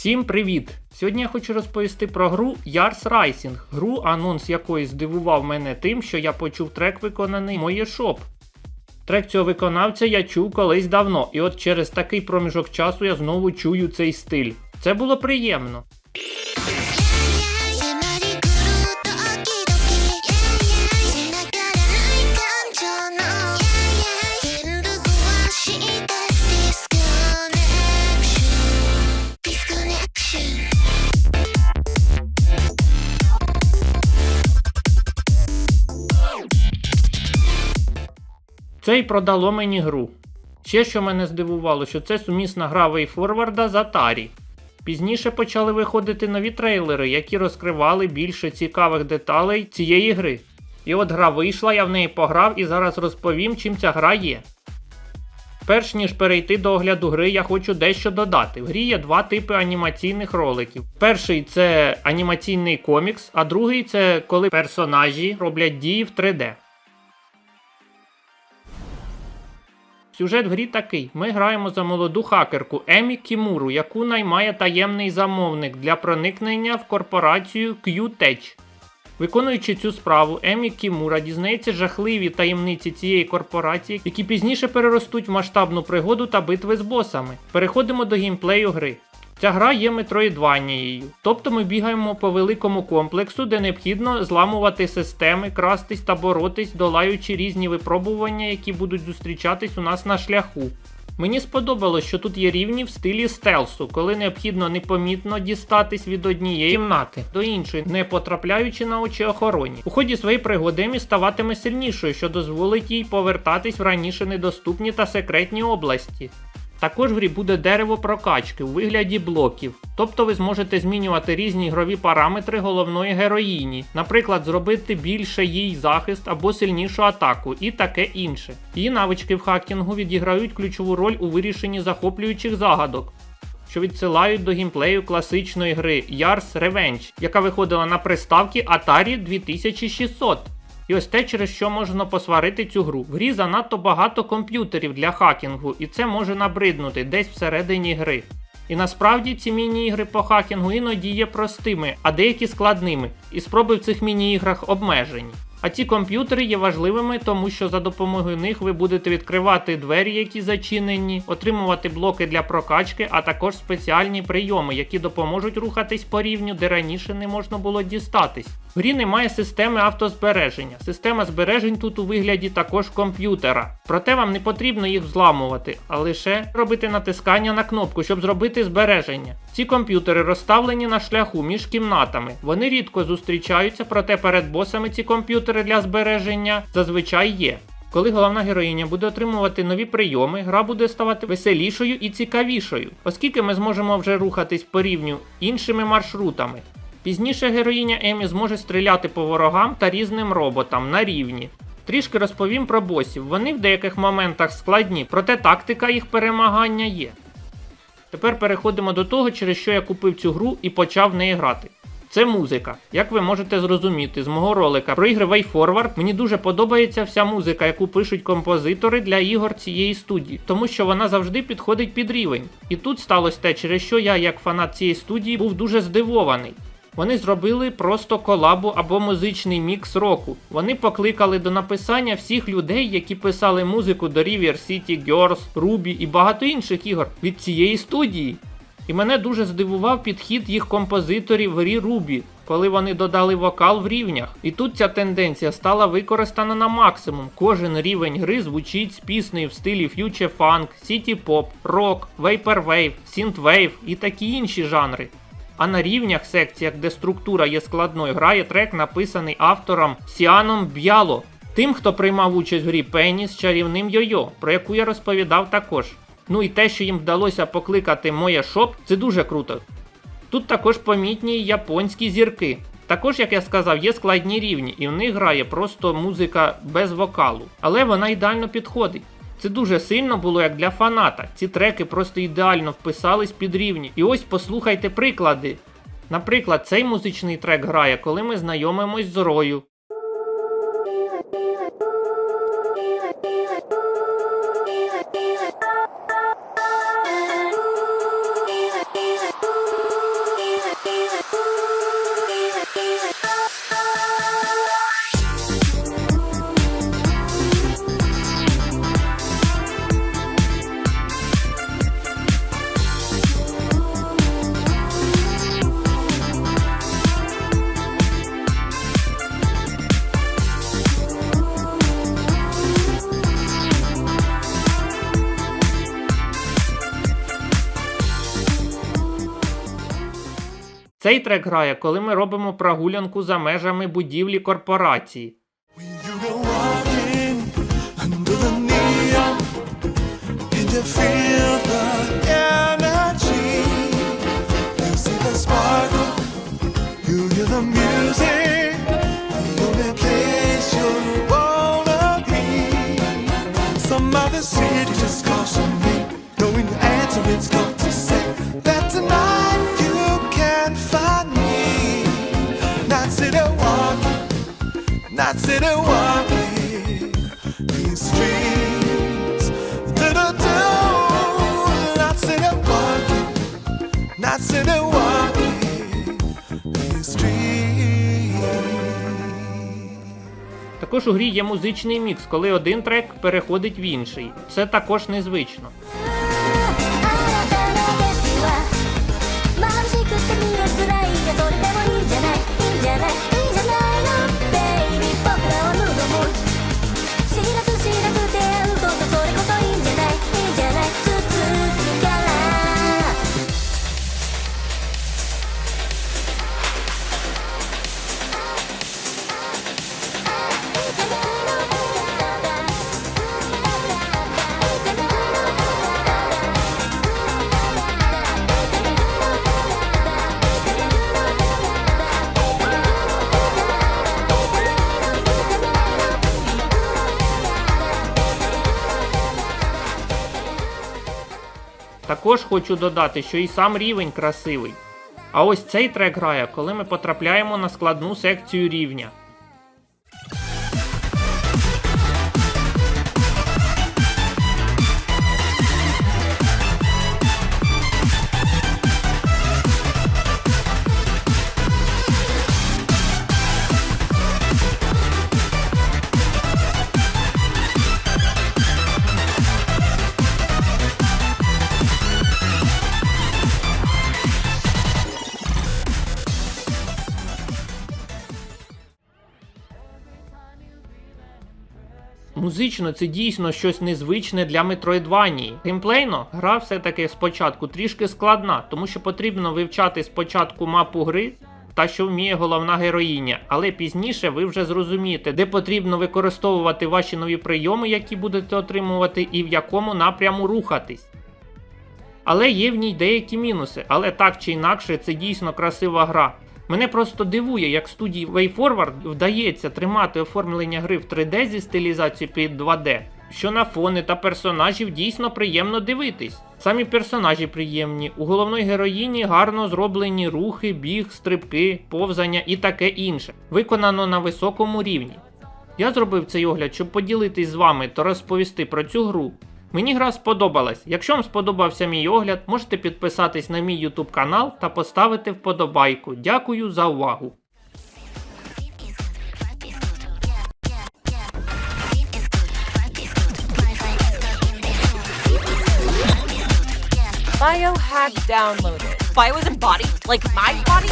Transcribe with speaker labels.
Speaker 1: Всім привіт! Сьогодні я хочу розповісти про гру Yars Rising, гру, анонс якої здивував мене тим, що я почув трек, виконаний Моє Shop. Трек цього виконавця я чув колись давно, і от через такий проміжок часу я знову чую цей стиль. Це було приємно. Це й продало мені гру. Ще що мене здивувало, що це сумісна гра WayForward з Atari. Пізніше почали виходити нові трейлери, які розкривали більше цікавих деталей цієї гри. І от гра вийшла, я в неї пограв і зараз розповім, чим ця гра є. Перш ніж перейти до огляду гри, я хочу дещо додати. В грі є два типи анімаційних роликів. Перший – це анімаційний комікс, а другий – це коли персонажі роблять дії в 3D. Сюжет в грі такий. Ми граємо за молоду хакерку Емі Кімуру, яку наймає таємний замовник для проникнення в корпорацію Q-Tech. Виконуючи цю справу, Емі Кімура дізнається жахливі таємниці цієї корпорації, які пізніше переростуть в масштабну пригоду та битви з босами. Переходимо до геймплею гри. Ця гра є метроїдванією, тобто ми бігаємо по великому комплексу, де необхідно зламувати системи, крастись та боротись, долаючи різні випробування, які будуть зустрічатись у нас на шляху. Мені сподобалось, що тут є рівні в стилі стелсу, коли необхідно непомітно дістатись від однієї кімнати до іншої, не потрапляючи на очі охороні. У ході своєї пригоди Емі ставатиме сильнішою, що дозволить їй повертатись в раніше недоступні та секретні області. Також в грі буде дерево прокачки у вигляді блоків, тобто ви зможете змінювати різні ігрові параметри головної героїні, наприклад, зробити більше їй захист або сильнішу атаку і таке інше. Її навички в хакінгу відіграють ключову роль у вирішенні захоплюючих загадок, що відсилають до геймплею класичної гри Yars Revenge, яка виходила на приставки Atari 2600. І ось те, через що можна посварити цю гру. В грі занадто багато комп'ютерів для хакінгу, і це може набриднути десь всередині гри. І насправді ці міні-ігри по хакінгу іноді є простими, а деякі складними, і спроби в цих міні-іграх обмежені. А ці комп'ютери є важливими, тому що за допомогою них ви будете відкривати двері, які зачинені, отримувати блоки для прокачки, а також спеціальні прийоми, які допоможуть рухатись по рівню, де раніше не можна було дістатись. В грі немає системи автозбереження. Система збережень тут у вигляді також комп'ютера. Проте вам не потрібно їх взламувати, а лише робити натискання на кнопку, щоб зробити збереження. Ці комп'ютери розставлені на шляху між кімнатами. Вони рідко зустрічаються, проте перед босами ці комп'ютери для збереження зазвичай є. Коли головна героїня буде отримувати нові прийоми, гра буде ставати веселішою і цікавішою, оскільки ми зможемо вже рухатись по рівню іншими маршрутами. Пізніше героїня Емі зможе стріляти по ворогам та різним роботам на рівні. Трішки розповім про босів. Вони в деяких моментах складні, проте тактика їх перемагання є. Тепер переходимо до того, через що я купив цю гру і почав в неї грати. Це музика. Як ви можете зрозуміти з мого ролика про ігри WayForward, мені дуже подобається вся музика, яку пишуть композитори для ігор цієї студії, тому що вона завжди підходить під рівень. І тут сталося те, через що я, як фанат цієї студії, був дуже здивований. Вони зробили просто колабу або музичний мікс року. Вони покликали до написання всіх людей, які писали музику до River City Girls, Ruby і багато інших ігор від цієї студії. І мене дуже здивував підхід їх композиторів в грі Ruby, коли вони додали вокал в рівнях. І тут ця тенденція стала використана на максимум. Кожен рівень гри звучить з піснею в стилі Future Funk, City Pop, Rock, Vaporwave, Synthwave і такі інші жанри. А на рівнях, секціях, де структура є складною, грає трек, написаний автором Сіаном Б'яло, тим, хто приймав участь в грі Penny з чарівним йо-йо, про яку я розповідав також. Ну і те, що їм вдалося покликати Моє Shop, це дуже круто. Тут також помітні японські зірки. Також, як я сказав, є складні рівні, і в них грає просто музика без вокалу. Але вона ідеально підходить. Це дуже сильно було як для фаната. Ці треки просто ідеально вписались під рівні. І ось послухайте приклади. Наприклад, цей музичний трек грає, коли ми знайомимось з Рою. Цей трек грає, коли ми робимо прогулянку за межами будівлі корпорації.
Speaker 2: When you go walking under the neon and you feel the energy, you see the sparkle, you hear the music, the only place you wanna be. Some other city just calls on me, knowing the answer it's got to say that tonight you can find me, not sitting walking. Not sitting walking these streets, do-do-do. Not sitting walking, not sitting walking these streets.
Speaker 1: Також у грі є музичний мікс, коли один трек переходить в інший. Це також незвично.
Speaker 3: あなたの景色は眩しくて見えづらいがそれでもいいんじゃないいいんじゃないいいんじゃないの Baby 僕らはムードも知らず知らず出会うことそれこそいいんじゃないいいんじゃない続くから
Speaker 1: Також хочу додати, що і сам рівень красивий. А ось цей трек грає, коли ми потрапляємо на складну секцію рівня. Музично це дійсно щось незвичне для Метроїдванії. Геймплейно гра все-таки спочатку трішки складна, тому що потрібно вивчати спочатку мапу гри та що вміє головна героїня, але пізніше ви вже зрозумієте, де потрібно використовувати ваші нові прийоми, які будете отримувати, і в якому напряму рухатись. Але є в ній деякі мінуси, але так чи інакше це дійсно красива гра. Мене просто дивує, як студії WayForward вдається тримати оформлення гри в 3D зі стилізацією під 2D, що на фони та персонажів дійсно приємно дивитись. Самі персонажі приємні, у головної героїні гарно зроблені рухи, біг, стрибки, повзання і таке інше, виконано на високому рівні. Я зробив цей огляд, щоб поділитись з вами та розповісти про цю гру. Мені гра сподобалась. Якщо вам сподобався мій огляд, можете підписатись на мій YouTube канал та поставити вподобайку. Дякую за увагу!
Speaker 4: Biohack downloaded. Bio is embodied? Like my body?